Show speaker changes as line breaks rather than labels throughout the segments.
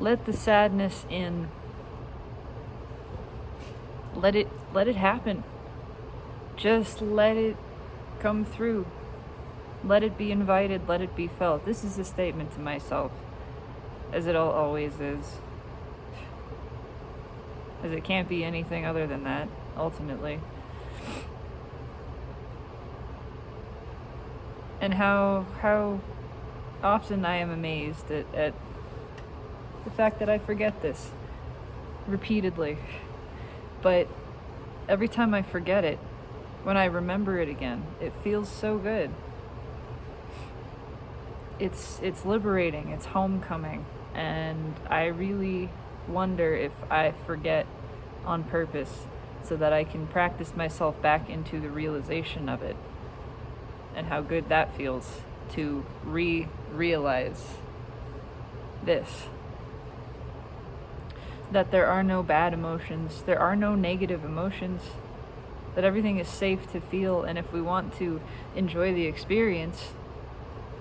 let the sadness in. Let it happen. Just let it come through. Let it be invited, let it be felt. This is a statement to myself, as it always is. As it can't be anything other than that, ultimately. And how often I am amazed at the fact that I forget this repeatedly. But every time I forget it, when I remember it again, it feels so good. It's liberating, it's homecoming, and I really wonder if I forget on purpose so that I can practice myself back into the realization of it, and how good that feels to realize this. That there are no bad emotions, there are no negative emotions, that everything is safe to feel, and if we want to enjoy the experience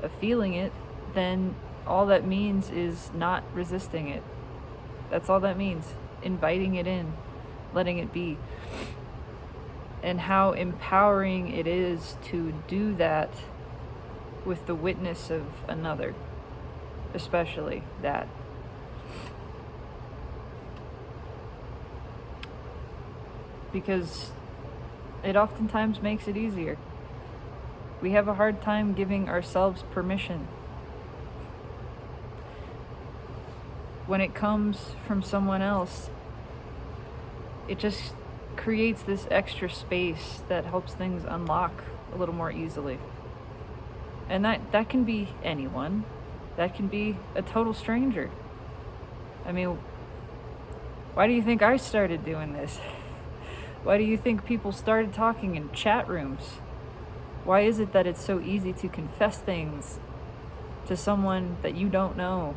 of feeling it, then all that means is not resisting it. That's all that means. Inviting it in, letting it be. And how empowering it is to do that with the witness of another, especially that. Because it oftentimes makes it easier. We have a hard time giving ourselves permission. When it comes from someone else, it just creates this extra space that helps things unlock a little more easily. And that can be anyone. That can be a total stranger. I mean, why do you think I started doing this? Why do you think people started talking in chat rooms? Why is it that it's so easy to confess things to someone that you don't know?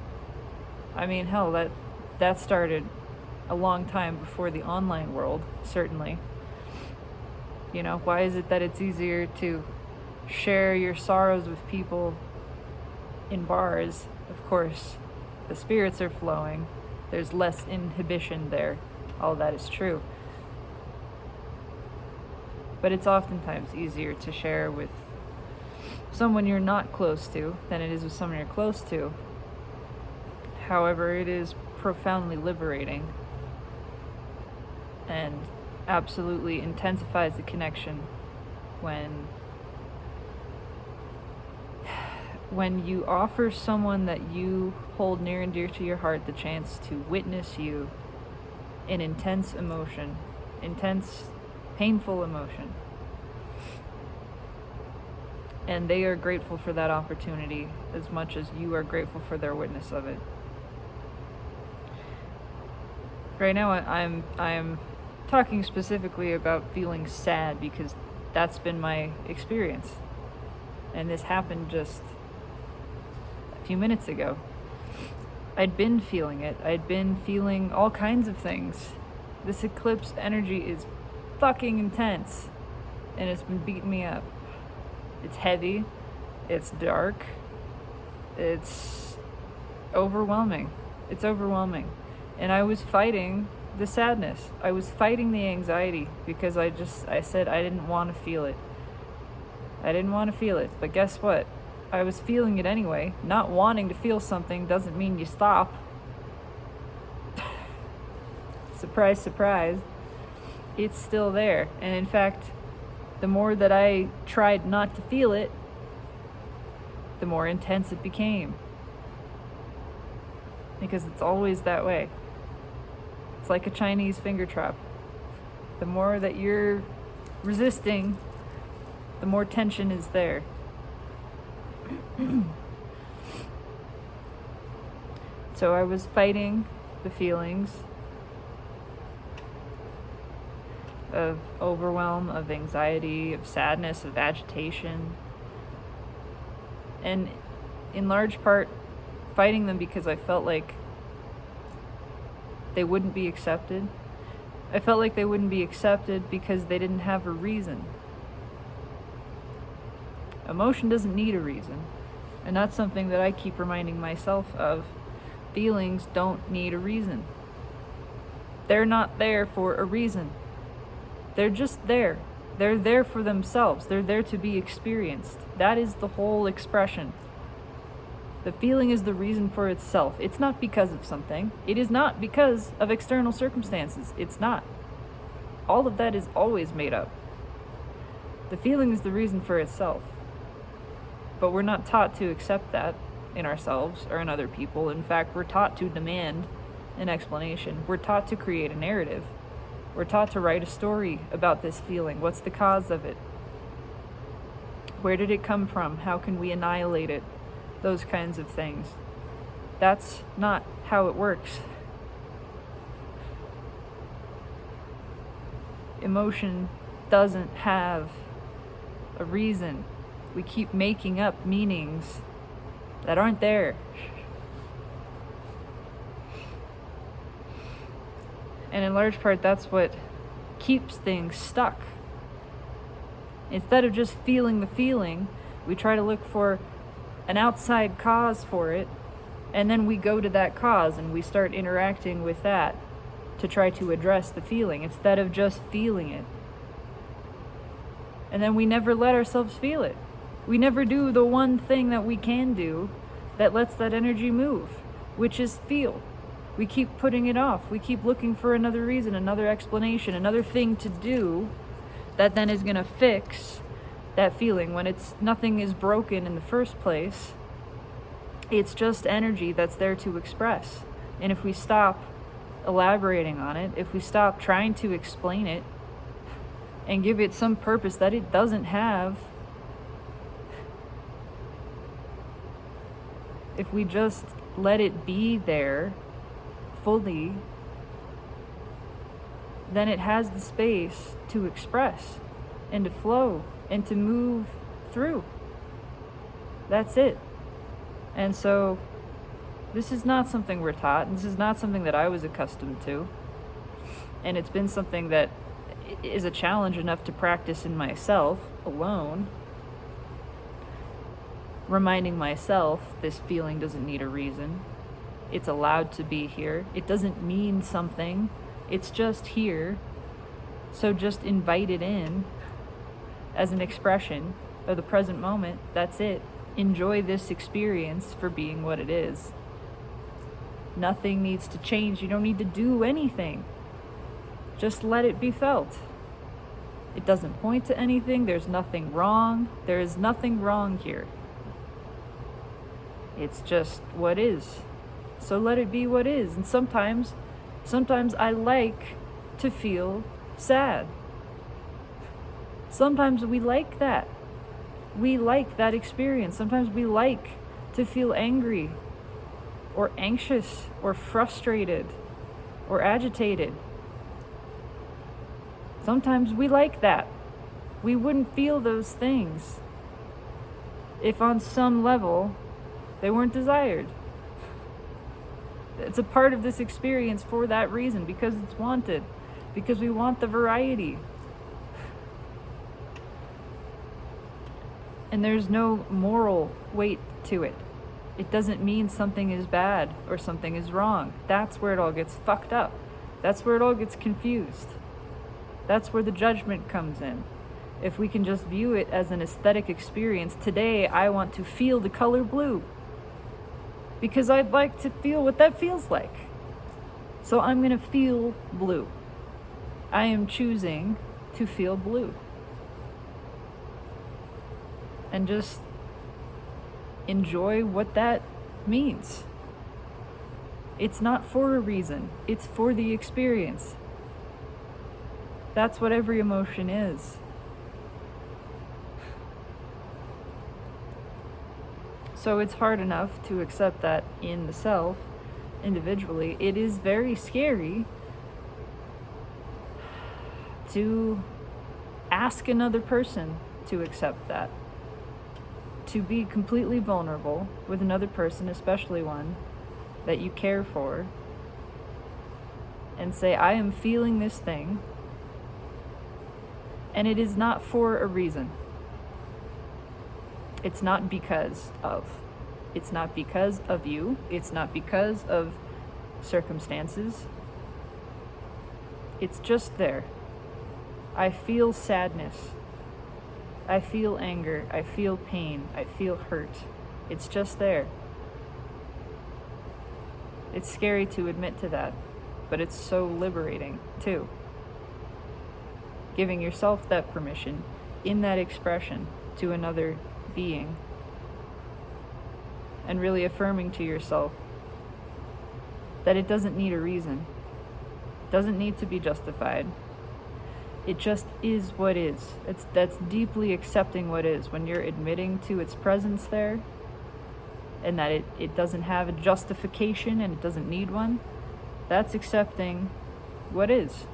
I mean, hell, that started a long time before the online world, certainly. You know, why is it that it's easier to share your sorrows with people in bars? Of course, the spirits are flowing. There's less inhibition there. All that is true. But it's oftentimes easier to share with someone you're not close to than it is with someone you're close to. However, it is profoundly liberating and absolutely intensifies the connection when you offer someone that you hold near and dear to your heart the chance to witness you in intense emotion, intense, painful emotion. And they are grateful for that opportunity as much as you are grateful for their witness of it. Right now I'm talking specifically about feeling sad because that's been my experience. And this happened just a few minutes ago. I'd been feeling it. I'd been feeling all kinds of things. This eclipse energy is fucking intense, and it's been beating me up. It's heavy, it's dark, it's overwhelming. It's overwhelming. And I was fighting the sadness. I was fighting the anxiety because I said I didn't want to feel it. I didn't want to feel it, but guess what? I was feeling it anyway. Not wanting to feel something doesn't mean you stop. Surprise, surprise. It's still there. And in fact, the more that I tried not to feel it, the more intense it became. Because it's always that way. It's like a Chinese finger trap. The more that you're resisting, the more tension is there. So I was fighting the feelings of overwhelm, of anxiety, of sadness, of agitation. And in large part, fighting them because I felt like they wouldn't be accepted. I felt like they wouldn't be accepted because they didn't have a reason. Emotion doesn't need a reason. And that's something that I keep reminding myself of Feelings don't need a reason. They're not there for a reason. They're just there. They're there for themselves. They're there to be experienced. That is the whole expression. The feeling is the reason for itself. It's not because of something. It is not because of external circumstances. It's not. All of that is always made up. The feeling is the reason for itself. But we're not taught to accept that in ourselves or in other people. In fact, we're taught to demand an explanation. We're taught to create a narrative. We're taught to write a story about this feeling. What's the cause of it? Where did it come from? How can we annihilate it? Those kinds of things. That's not how it works. Emotion doesn't have a reason. We keep making up meanings that aren't there. And in large part, that's what keeps things stuck. Instead of just feeling the feeling, we try to look for an outside cause for it, and then we go to that cause and we start interacting with that to try to address the feeling instead of just feeling it. And then we never let ourselves feel it. We never do the one thing that we can do that lets that energy move, which is feel. We keep putting it off. We keep looking for another reason, another explanation, another thing to do that then is going to fix that feeling when nothing is broken in the first place. It's just energy that's there to express. And if we stop elaborating on it, if we stop trying to explain it and give it some purpose that it doesn't have, if we just let it be there fully, then it has the space to express and to flow and to move through. That's it. And so this is not something we're taught. This is not something that I was accustomed to. And it's been something that is a challenge enough to practice in myself alone. Reminding myself this feeling doesn't need a reason. It's allowed to be here. It doesn't mean something. It's just here. So just invite it in as an expression of the present moment. That's it. Enjoy this experience for being what it is. Nothing needs to change. You don't need to do anything. Just let it be felt. It doesn't point to anything. There's nothing wrong. There is nothing wrong here. It's just what is. So let it be what is. And sometimes I like to feel sad. Sometimes we like that. We like that experience. Sometimes we like to feel angry or anxious or frustrated or agitated. Sometimes we like that. We wouldn't feel those things if on some level they weren't desired. It's a part of this experience for that reason, because it's wanted, because we want the variety. And there's no moral weight to it. It doesn't mean something is bad or something is wrong. That's where it all gets fucked up. That's where it all gets confused. That's where the judgment comes in. If we can just view it as an aesthetic experience, today I want to feel the color blue because I'd like to feel what that feels like. So I'm going to feel blue. I am choosing to feel blue. And just enjoy what that means. It's not for a reason. It's for the experience. That's what every emotion is. So it's hard enough to accept that in the self, individually. It is very scary to ask another person to accept that. To be completely vulnerable with another person, especially one that you care for, and say, I am feeling this thing, and it is not for a reason. It's not because of. It's not because of you. It's not because of circumstances. It's just there. I feel sadness. I feel anger. I feel pain. I feel hurt. It's just there. It's scary to admit to that, but it's so liberating too. Giving yourself that permission in that expression to another being, and really affirming to yourself that it doesn't need a reason. It doesn't need to be justified. It just is what is. That's deeply accepting what is. When you're admitting to its presence there, and that it doesn't have a justification and it doesn't need one, that's accepting what is.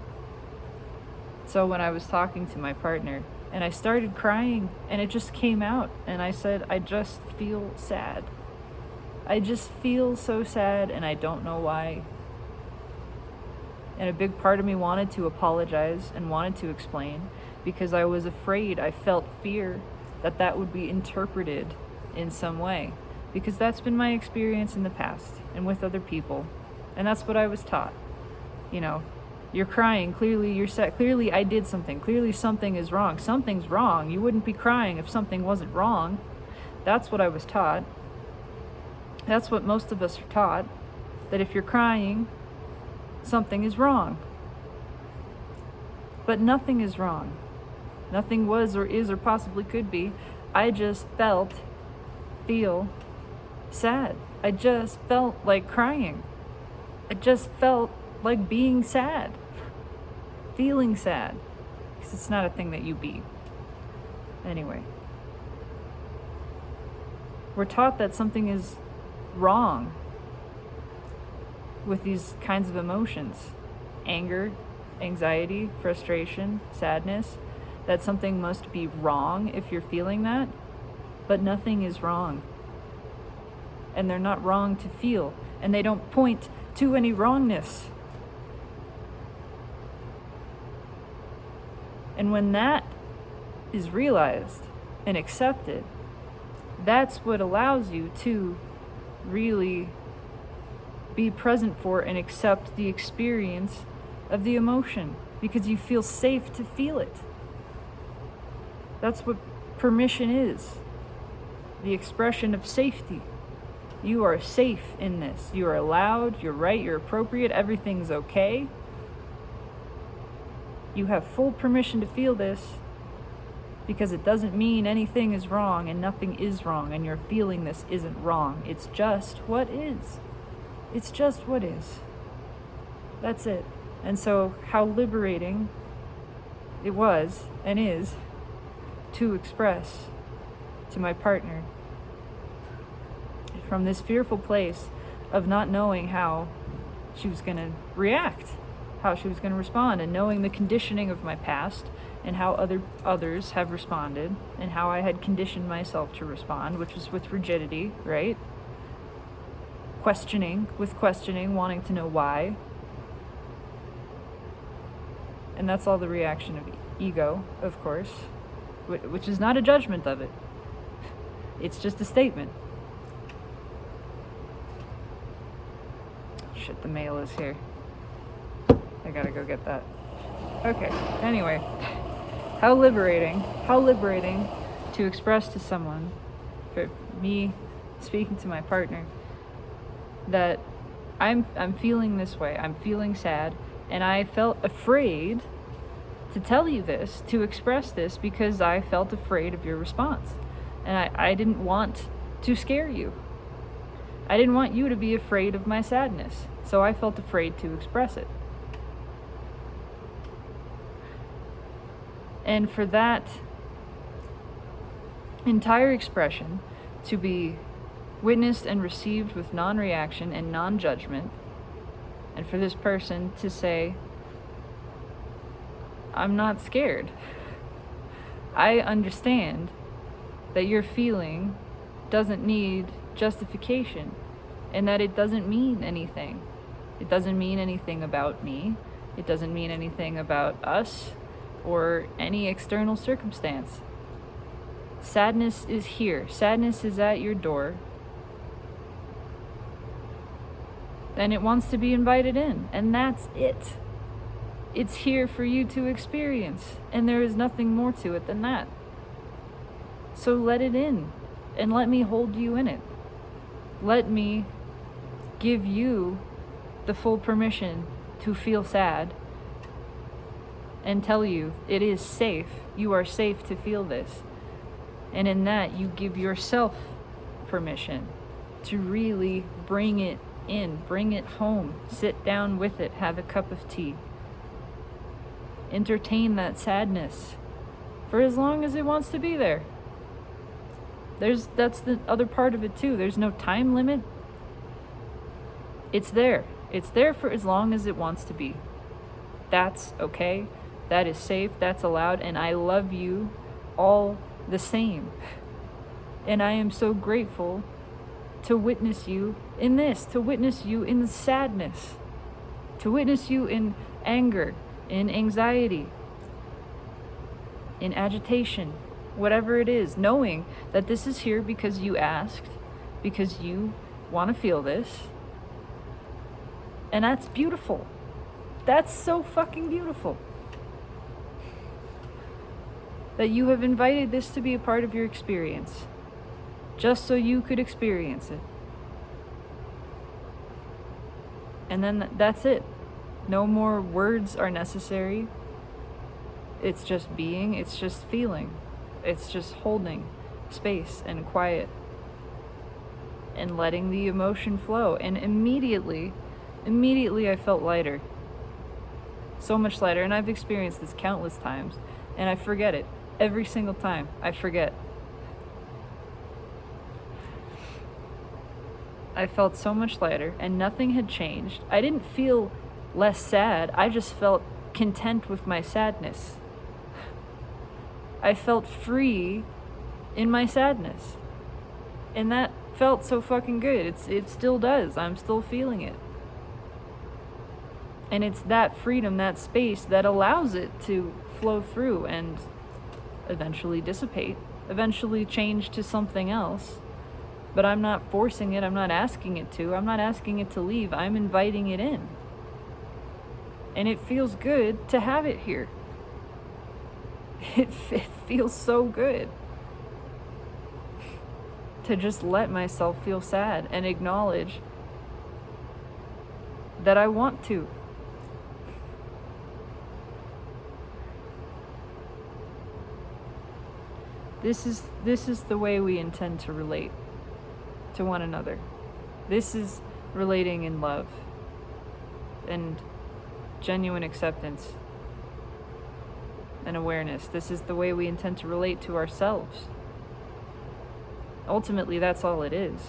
So when I was talking to my partner and I started crying and it just came out, and I said, I just feel sad. I just feel so sad and I don't know why. And a big part of me wanted to apologize and wanted to explain, because I was afraid, I felt fear that that would be interpreted in some way, because that's been my experience in the past and with other people, and that's what I was taught. You know, you're crying, clearly you're sad, clearly I did something, clearly something is wrong. Something's wrong. You wouldn't be crying if something wasn't wrong. That's what I was taught. That's what most of us are taught, that if you're crying, something is wrong. But nothing is wrong. Nothing was or is or possibly could be. I just feel sad. I just felt like crying. I just felt like being sad. Feeling sad. Because it's not a thing that you be. Anyway. We're taught that something is wrong with these kinds of emotions. Anger, anxiety, frustration, sadness. That something must be wrong if you're feeling that. But nothing is wrong. And they're not wrong to feel. And they don't point to any wrongness. And when that is realized and accepted, that's what allows you to really be present for and accept the experience of the emotion, because you feel safe to feel it. That's what permission is. The expression of safety. You are safe in this. You are allowed, you're right, you're appropriate, everything's okay. You have full permission to feel this, because it doesn't mean anything is wrong and nothing is wrong, and your feeling this isn't wrong. It's just what is. It's just what is. That's it. And so how liberating it was and is to express to my partner from this fearful place of not knowing how she was going to react, how she was going to respond, and knowing the conditioning of my past and how others have responded, and how I had conditioned myself to respond, which was with rigidity, right? Questioning, wanting to know why. And that's all the reaction of ego, of course, which is not a judgment of it. It's just a statement. Shit, the mail is here. I gotta go get that. Okay, anyway. How liberating to express to someone, for me speaking to my partner, that I'm feeling this way, I'm feeling sad, and I felt afraid to tell you this, to express this, because I felt afraid of your response. And I didn't want to scare you. I didn't want you to be afraid of my sadness, so I felt afraid to express it. And for that entire expression to be witnessed and received with non-reaction and non-judgment, and for this person to say, I'm not scared. I understand that your feeling doesn't need justification, and that it doesn't mean anything. It doesn't mean anything about me. It doesn't mean anything about us or any external circumstance. Sadness is here. Sadness is at your door. And it wants to be invited in. And that's it. It's here for you to experience. And there is nothing more to it than that. So let it in. And let me hold you in it. Let me give you the full permission to feel sad. And tell you it is safe. You are safe to feel this. And in that, you give yourself permission to really bring it in, bring it home, sit down with it, have a cup of tea. Entertain that sadness for as long as it wants to be there. That's the other part of it too. There's no time limit. It's there. It's there for as long as it wants to be. That's okay. That is safe. That's allowed. And I love you all the same. And I am so grateful to witness you in this, to witness you in the sadness, to witness you in anger, in anxiety, in agitation, whatever it is, knowing that this is here because you asked, because you want to feel this. And that's beautiful. That's so fucking beautiful. That you have invited this to be a part of your experience, just so you could experience it. And then that's it. No more words are necessary. It's just being, it's just feeling. It's just holding space and quiet and letting the emotion flow. And immediately I felt lighter. So much lighter. And I've experienced this countless times. And I forget it. Every single time. I forget. I felt so much lighter and nothing had changed. I didn't feel less sad. I just felt content with my sadness. I felt free in my sadness. And that felt so fucking good. It still does. I'm still feeling it. And it's that freedom, that space that allows it to flow through and eventually dissipate, eventually change to something else. But I'm not forcing it. I'm not asking it to. I'm not asking it to leave. I'm inviting it in. And it feels good to have it here. It feels so good to just let myself feel sad and acknowledge that I want to. This is the way we intend to relate to one another. This is relating in love and genuine acceptance and awareness. This is the way we intend to relate to ourselves. Ultimately, that's all it is.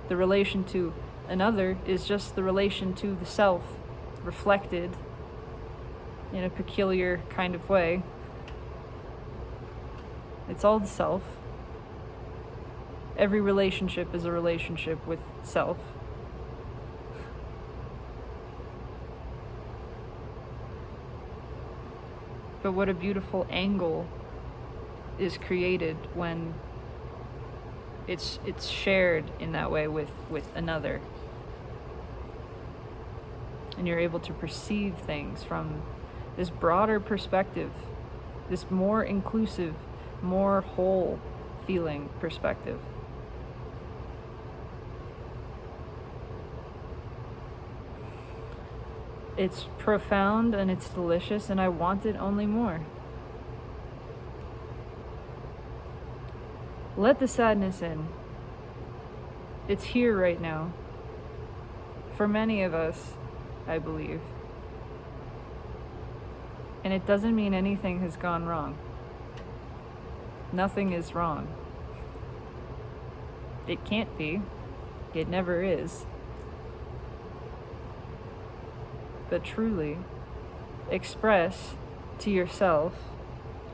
The relation to another is just the relation to the self, reflected in a peculiar kind of way. It's all the self. Every relationship is a relationship with self. But what a beautiful angle is created when it's shared in that way with another. And you're able to perceive things from this broader perspective, this more inclusive, more whole feeling perspective. It's profound and it's delicious, and I want it only more. Let the sadness in. It's here right now. For many of us, I believe. And it doesn't mean anything has gone wrong. Nothing is wrong. It can't be. It never is. But truly, express to yourself,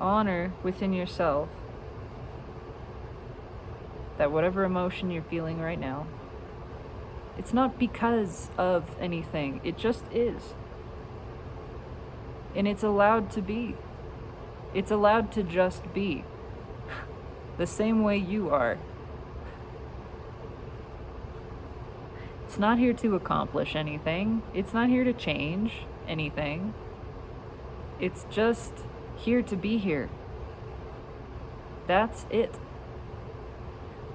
honor within yourself, that whatever emotion you're feeling right now, it's not because of anything. It just is. And it's allowed to be. It's allowed to just be. The same way you are. It's not here to accomplish anything. It's not here to change anything. It's just here to be here. That's it.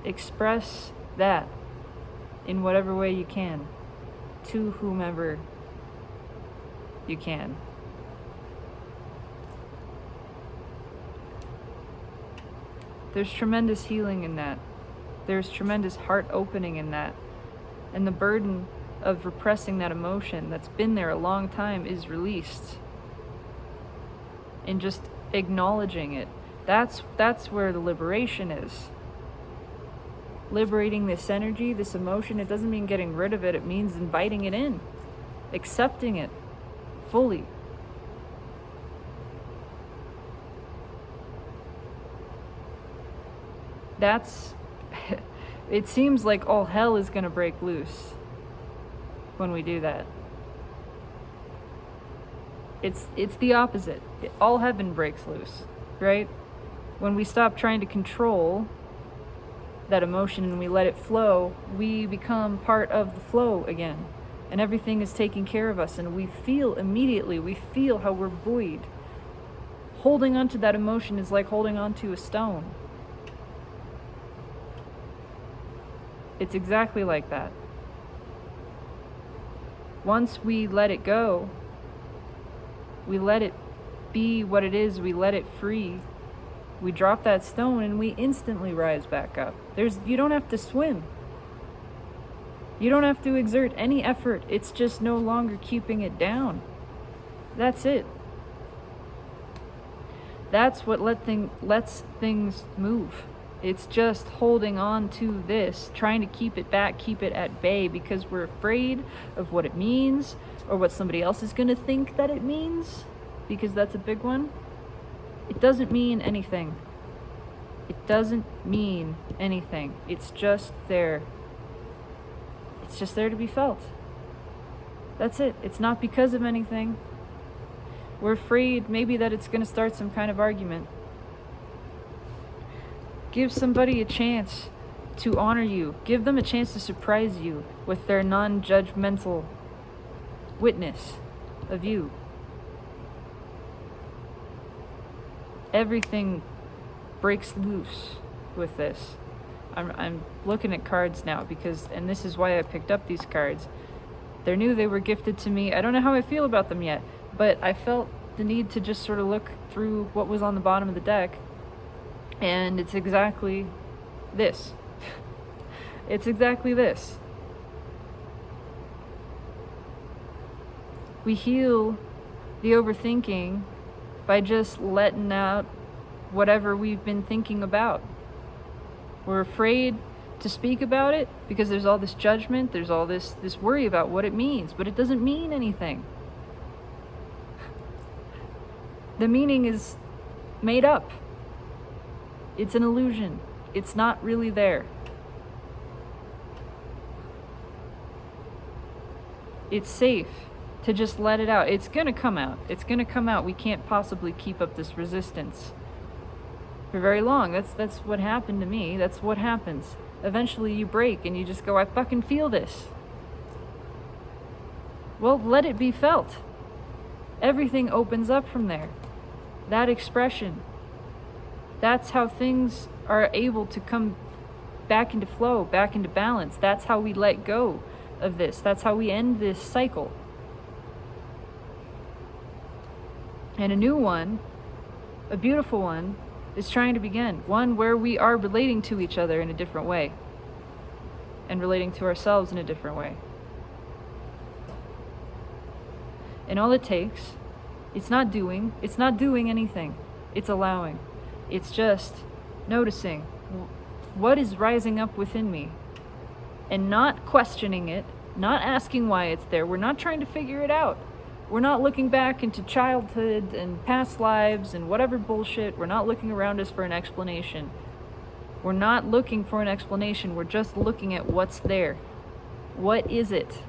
Express that in whatever way you can to whomever you can. There's tremendous healing in that. There's tremendous heart opening in that. And the burden of repressing that emotion that's been there a long time is released. And just acknowledging it. That's where the liberation is. Liberating this energy, this emotion, it doesn't mean getting rid of it. It means inviting it in. Accepting it fully. That's... It seems like all hell is going to break loose when we do that. It's the opposite. All heaven breaks loose, right? When we stop trying to control that emotion and we let it flow, we become part of the flow again. And everything is taking care of us, and we feel immediately, we feel how we're buoyed. Holding on to that emotion is like holding on to a stone. It's exactly like that. Once we let it go, we let it be what it is, we let it free, we drop that stone and we instantly rise back up. You don't have to swim. You don't have to exert any effort. It's just no longer keeping it down. That's it. That's what lets things move. It's just holding on to this, trying to keep it back, keep it at bay, because we're afraid of what it means or what somebody else is going to think that it means, because that's a big one. It doesn't mean anything. It doesn't mean anything. It's just there. It's just there to be felt. That's it. It's not because of anything. We're afraid maybe that it's going to start some kind of argument. Give somebody a chance to honor you. Give them a chance to surprise you with their non-judgmental witness of you. Everything breaks loose with this. I'm looking at cards now and this is why I picked up these cards. They're new, they were gifted to me. I don't know how I feel about them yet, but I felt the need to just sort of look through what was on the bottom of the deck. And it's exactly this. It's exactly this. We heal the overthinking by just letting out whatever we've been thinking about. We're afraid to speak about it because there's all this judgment, there's all this worry about what it means, but it doesn't mean anything. The meaning is made up. It's an illusion. It's not really there. It's safe to just let it out. It's gonna come out. It's gonna come out. We can't possibly keep up this resistance for very long. That's what happened to me. That's what happens. Eventually you break and you just go, I fucking feel this. Well, let it be felt. Everything opens up from there. That expression. That's how things are able to come back into flow, back into balance. That's how we let go of this. That's how we end this cycle. And a new one, a beautiful one, is trying to begin. One where we are relating to each other in a different way. And relating to ourselves in a different way. And all it takes, it's not doing anything. It's allowing. It's just noticing what is rising up within me and not questioning it, not asking why it's there. We're not trying to figure it out. We're not looking back into childhood and past lives and whatever bullshit. We're not looking around us for an explanation. We're not looking for an explanation. We're just looking at what's there. What is it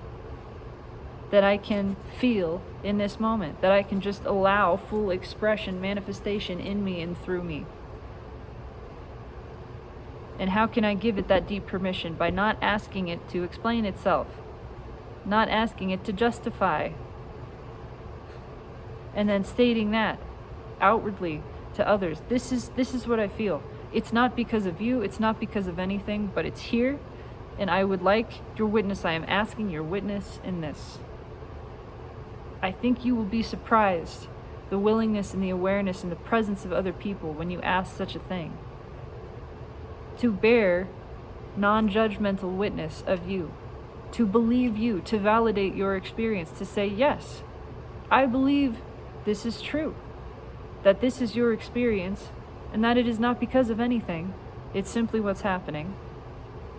that I can feel in this moment, that I can just allow full expression, manifestation in me and through me? And how can I give it that deep permission? By not asking it to explain itself. not asking it to justify, and then stating that outwardly to others. This is what I feel. It's not because of you, it's not because of anything, but it's here, and I would like your witness. I am asking your witness in this. I think you will be surprised, the willingness and the awareness and the presence of other people when you ask such a thing. To bear non-judgmental witness of you, to believe you, to validate your experience, to say, yes, I believe this is true, that this is your experience, and that it is not because of anything, it's simply what's happening.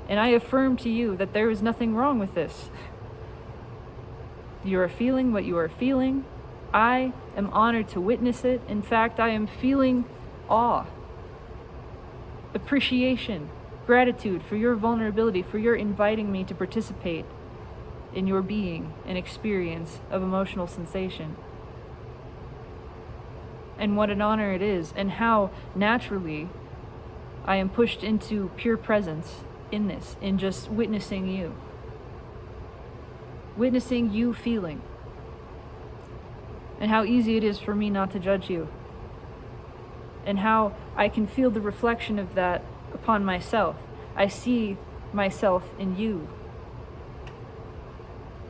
And I affirm to you that there is nothing wrong with this. You are feeling what you are feeling. I am honored to witness it. In fact, I am feeling awe, appreciation, gratitude for your vulnerability, for your inviting me to participate in your being and experience of emotional sensation. And what an honor it is, and how naturally I am pushed into pure presence in this, in just witnessing you. Witnessing you feeling. And how easy it is for me not to judge you. And how I can feel the reflection of that upon myself. I see myself in you.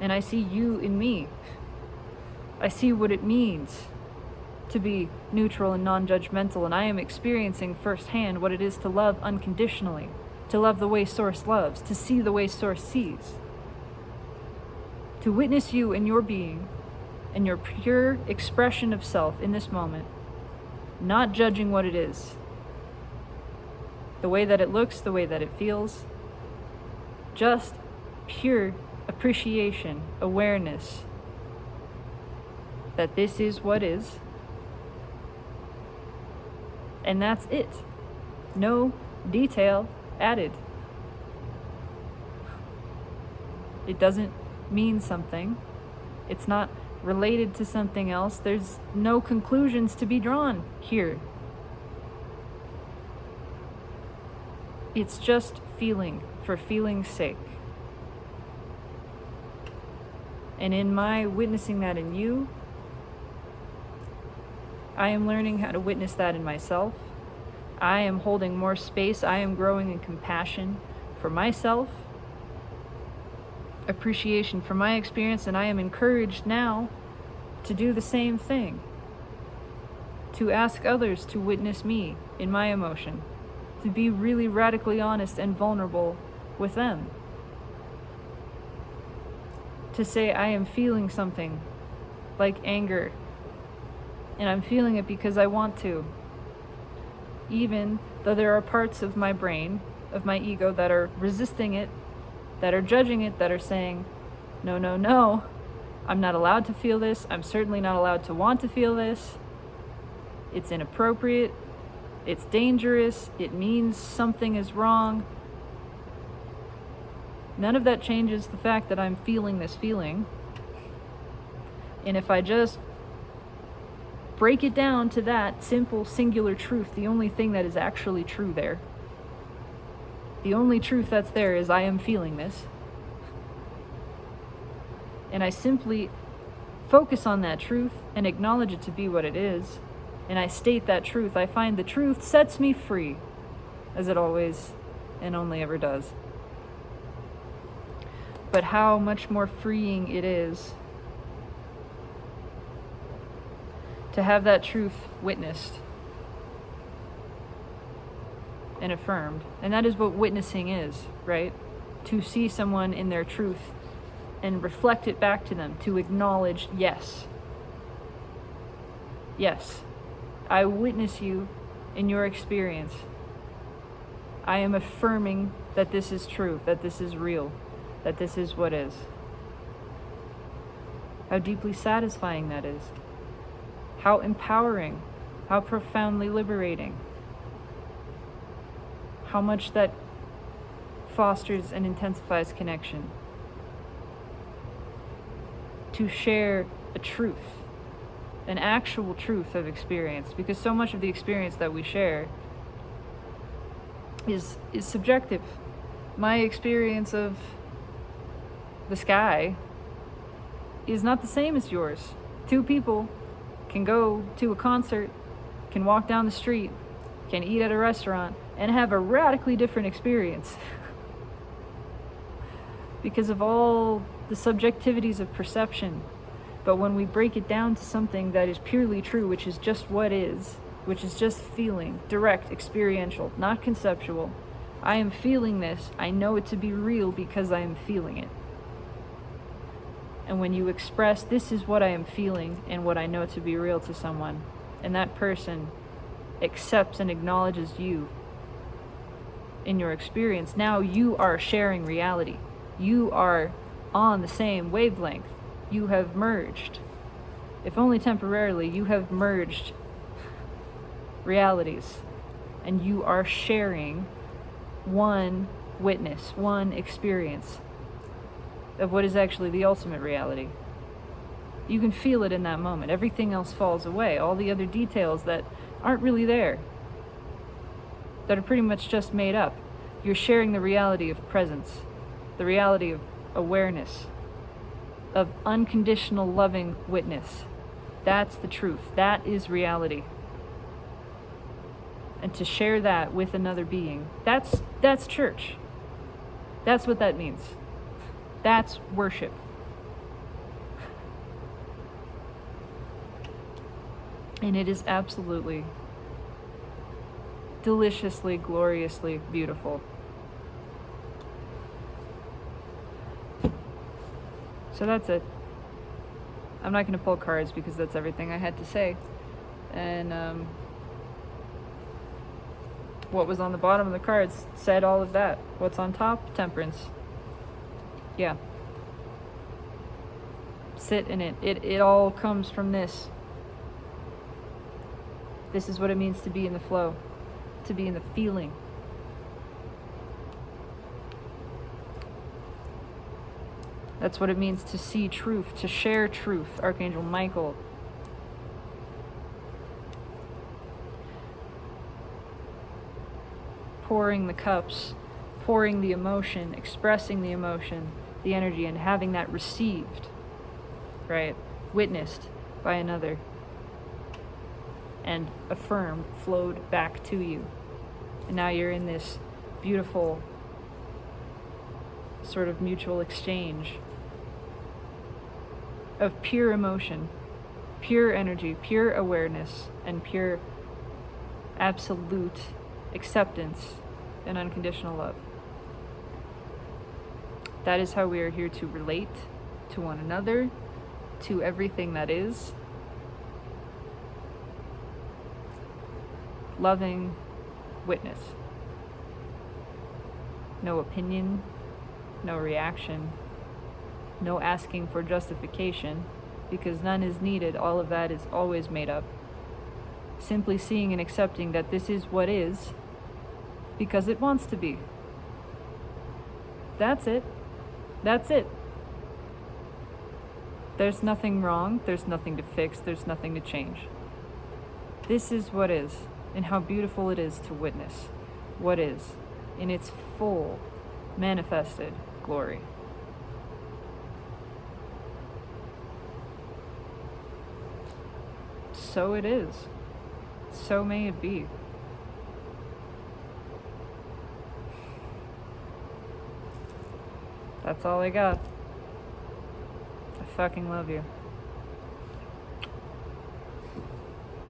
And I see you in me. I see what it means to be neutral and non-judgmental, and I am experiencing firsthand what it is to love unconditionally, to love the way Source loves, to see the way Source sees. To witness you in your being, and your pure expression of self in this moment, not judging what it is, the way that it looks, the way that it feels, just pure appreciation, awareness that this is what is, and that's it. No detail added. It doesn't mean something. It's not related to something else. There's no conclusions to be drawn here. It's just feeling for feeling's sake. And in my witnessing that in you, I am learning how to witness that in myself. I am holding more space. I am growing in compassion for myself, appreciation for my experience, and I am encouraged now to do the same thing. To ask others to witness me in my emotion. To be really radically honest and vulnerable with them. To say I am feeling something like anger, and I'm feeling it because I want to. Even though there are parts of my brain, of my ego, that are resisting it, that are judging it, that are saying, no, no, no, I'm not allowed to feel this. I'm certainly not allowed to want to feel this. It's inappropriate. It's dangerous. It means something is wrong. None of that changes the fact that I'm feeling this feeling. And if I just break it down to that simple, singular truth, the only thing that is actually true there, the only truth that's there is I am feeling this. And I simply focus on that truth and acknowledge it to be what it is. And I state that truth. I find the truth sets me free, as it always and only ever does. But how much more freeing it is to have that truth witnessed and affirmed. And that is what witnessing is, right? To see someone in their truth and reflect it back to them, to acknowledge, yes, I witness you in your experience. I am affirming that this is true, that this is real, that this is what is. How deeply satisfying that is. How empowering, how profoundly liberating. How much that fosters and intensifies connection. To share a truth, an actual truth of experience, because so much of the experience that we share is subjective. My experience of the sky is not the same as yours. Two people can go to a concert, can walk down the street, can eat at a restaurant, and have a radically different experience because of all the subjectivities of perception. But when we break it down to something that is purely true, which is just what is, which is just feeling, direct, experiential, not conceptual. I am feeling this. I know it to be real because I am feeling it. And when you express, this is what I am feeling and what I know to be real to someone, and that person accepts and acknowledges you in your experience, now you are sharing reality. You are on the same wavelength. You have merged. If only temporarily, you have merged realities, and you are sharing one witness, one experience of what is actually the ultimate reality. You can feel it in that moment. Everything else falls away. All the other details that aren't really there, that are pretty much just made up. You're sharing the reality of presence, the reality of awareness, of unconditional loving witness. That's the truth. That is reality. And to share that with another being, that's church. That's what that means. That's worship. And it is absolutely, deliciously, gloriously beautiful. So that's it. I'm not going to pull cards because that's everything I had to say. And what was on the bottom of the cards said all of that. What's on top? Temperance. Yeah. Sit in it. It all comes from this. This is what it means to be in the flow, to be in the feeling. That's what it means to see truth, to share truth. Archangel Michael. Pouring the cups, pouring the emotion, expressing the emotion, the energy, and having that received, right? Witnessed by another. And affirmed, flowed back to you. And now you're in this beautiful sort of mutual exchange of pure emotion, pure energy, pure awareness, and pure absolute acceptance and unconditional love. That is how we are here to relate to one another, to everything that is. Loving witness. No opinion, no reaction, no asking for justification, because none is needed. All of that is always made up. Simply seeing and accepting that this is what is, because it wants to be. That's it. That's it. There's nothing wrong, there's nothing to fix, there's nothing to change. This is what is, and how beautiful it is to witness what is in its full manifested glory. So it is. So may it be. That's all I got. I fucking love you.